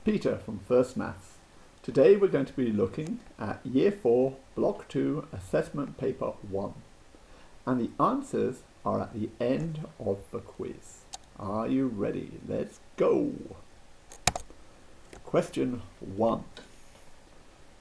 Peter from First Maths. Today we're going to be looking at Year 4, Block 2, Assessment Paper 1. And the answers are at the end of the quiz. Are you ready? Let's go! Question 1.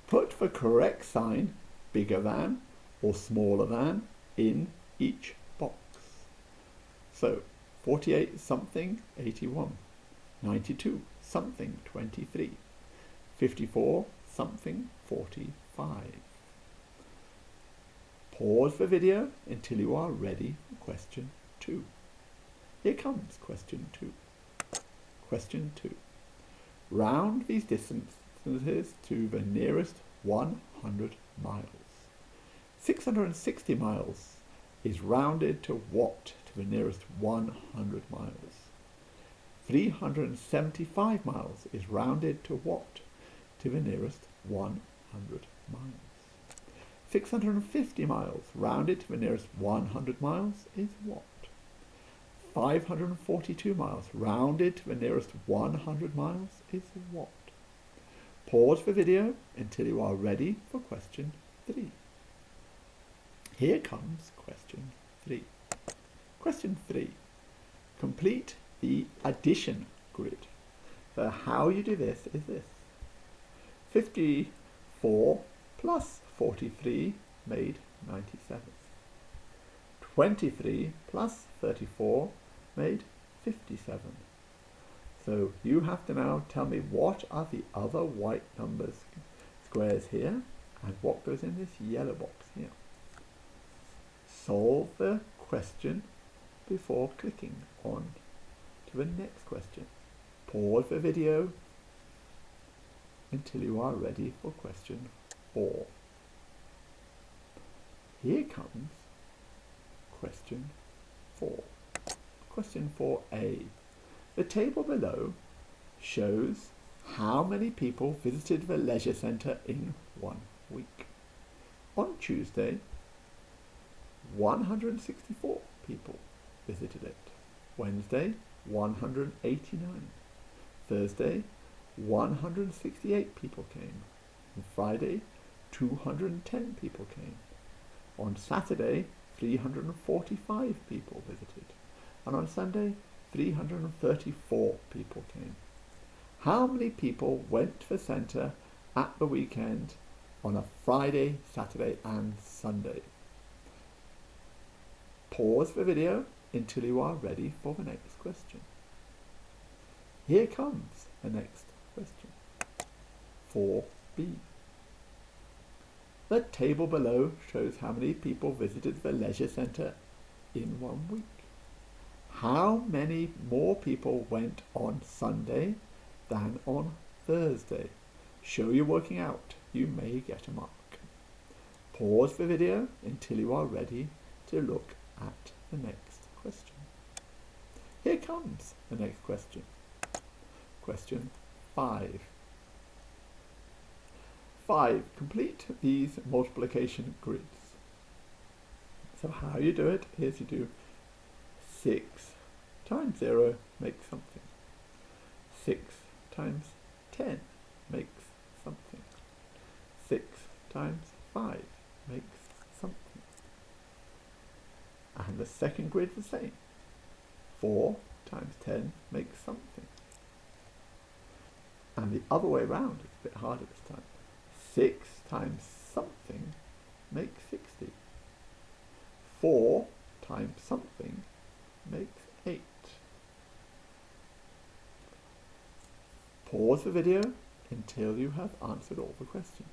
Put the correct sign, bigger than or smaller than, in each box. So, 48 something, 81. 92 something, 23. 54 something, 45. Pause the video until you are ready for question 2. Here comes question 2. Question 2. Round these distances to the nearest 100 miles. 660 miles is rounded to what to the nearest 100 miles? 375 miles is rounded to what to the nearest 100 miles? 650 miles rounded to the nearest 100 miles is what? 542 miles rounded to the nearest 100 miles is what? Pause the video until you are ready for question 3. Here comes question 3. Question 3. Complete the addition grid. So how you do this is this. 54 plus 43 made 97. 23 plus 34 made 57. So you have to now tell me what are the other white numbers, squares here, and what goes in this yellow box here. Solve the question before clicking on to the next question. Pause the video until you are ready for question 4. Here comes question 4. Question 4a. The table below shows how many people visited the leisure centre in 1 week. On Tuesday, 164 people visited it. Wednesday, 189. Thursday, 168 people came. On Friday, 210 people came. On Saturday, 345 people visited. And on Sunday, 334 people came. How many people went to the centre at the weekend on a Friday, Saturday and Sunday? Pause the video until you are ready for the next question. Here comes the next question. 4b. The table below shows how many people visited the leisure centre in 1 week. How many more people went on Sunday than on Thursday? Show you're working out. You may get a mark. Pause the video until you are ready to look at the next question. Here comes the next question. Question 5. 5. Complete these multiplication grids. So how you do it is you do 6 times 0 makes something. 6 times 10 makes something. 6 times 5 makes something. And the second grid the same. 4 times 10 makes something. And the other way around, it's a bit harder this time. 6 times something makes 60. 4 times something makes 8. Pause the video until you have answered all the questions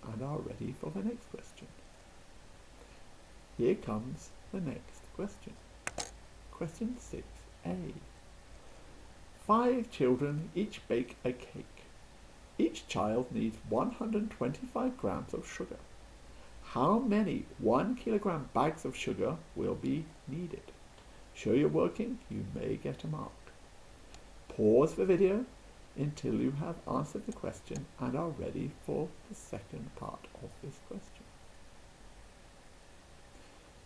and are ready for the next question. Here comes the next question. Question 6a. 5 children each bake a cake. Each child needs 125 grams of sugar. How many 1 kilogram bags of sugar will be needed? Show you're working, you may get a mark. Pause the video until you have answered the question and are ready for the second part of this question.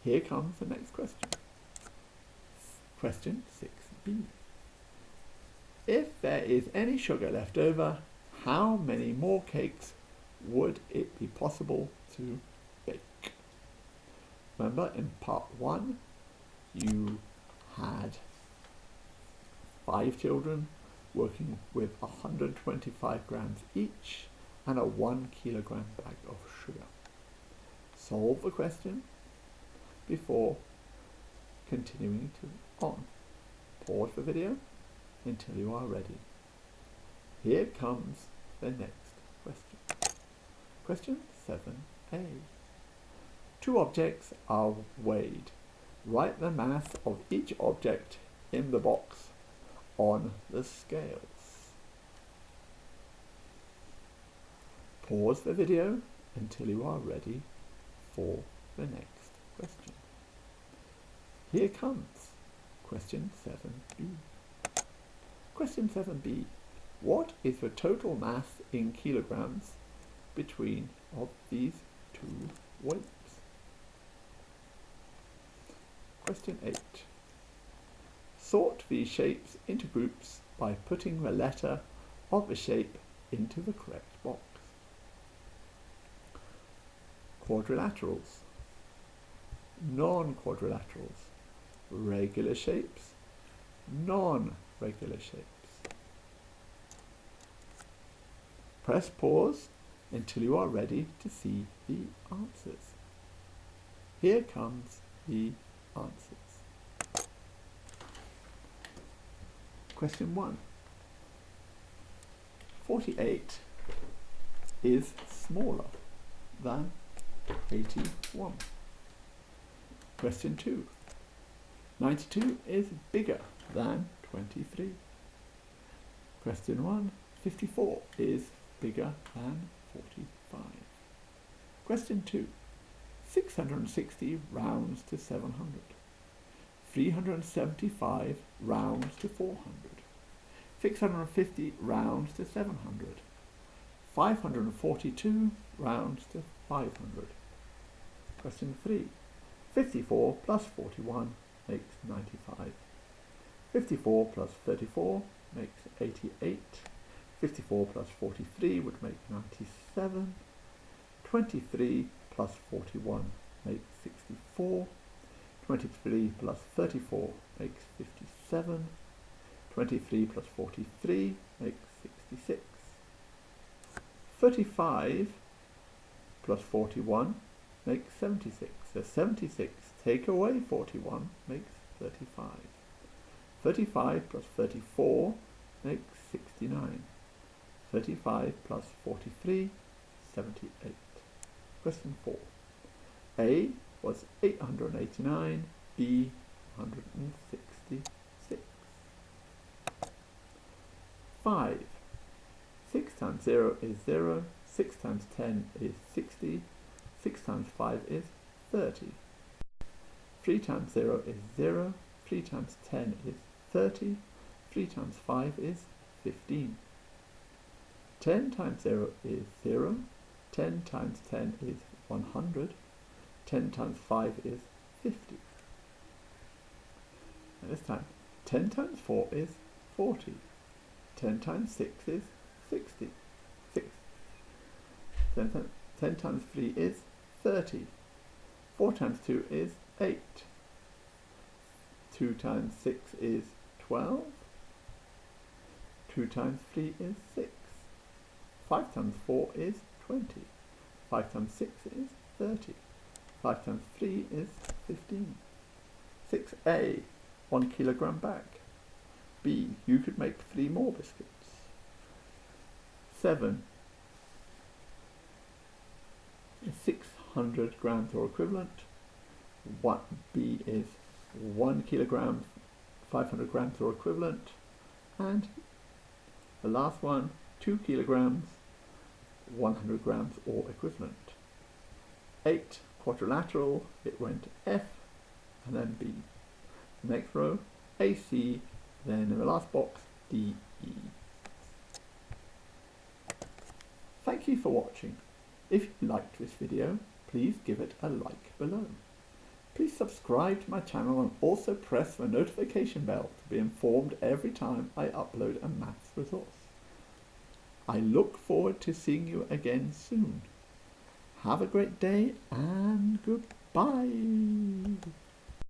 Here comes the next question. Question 6b. if there is any sugar left over, how many more cakes would it be possible to bake? Remember, in part 1, you had 5 children working with 125 grams each and a 1 kilogram bag of sugar. Solve the question before continuing on. Pause the video until you are ready. Here comes the next question. Question 7a. 2 objects are weighed. Write the mass of each object in the box on the scales. Pause the video until you are ready for the next question. Here comes question 7b. Question 7b. What is the total mass in kilograms between of these 2 weights? Question 8. Sort these shapes into groups by putting the letter of the shape into the correct box. Quadrilaterals, non-quadrilaterals, regular shapes, non-regular shapes. Press pause until you are ready to see the answers. Here comes the answers. Question 1. 48 is smaller than 81. Question 2. 92 is bigger than 23. Question 1. 54 is bigger than 45. Question 2. 660 rounds to 700. 375 rounds to 400. 650 rounds to 700. 542 rounds to 500. Question 3. 54 plus 41 makes 95. 54 plus 34 makes 88. 54 plus 43 would make 97. 23 plus 41 makes 64. 23 plus 34 makes 57. 23 plus 43 makes 66. 35 plus 41 makes 76. So 76 take away 41 makes 35. 35 plus 34 makes 69. 35 plus 43, 78. Question 4. A was 889, B 166. 5. 6 times 0 is 0, 6 times 10 is 60, 6 times 5 is 30. 3 times 0 is 0, 3 times 10 is 30, 3 times 5 is 15. 10 times 0 is 0, 10 times 10 is 100, 10 times 5 is 50. And this time, 10 times 4 is 40, 10 times 6 is 60, 10 times 3 is 30, 4 times 2 is 8, 2 times 6 is 12, 2 times 3 is 6, 5 times 4 is 20, 5 times 6 is 30, 5 times 3 is 15. 6a, 1 kilogram bag. B, you could make 3 more biscuits. 7 is 600 grams or equivalent. B is 1 kilogram, 500 grams or equivalent. And the last one, 2 kilograms, 100 grams or equivalent. 8, quadrilateral, it went F and then B. The next row, AC, then in the last box, DE. Thank you for watching. If you liked this video, please give it a like below. Please subscribe to my channel and also press the notification bell to be informed every time I upload a maths resource. I look forward to seeing you again soon. Have a great day and goodbye.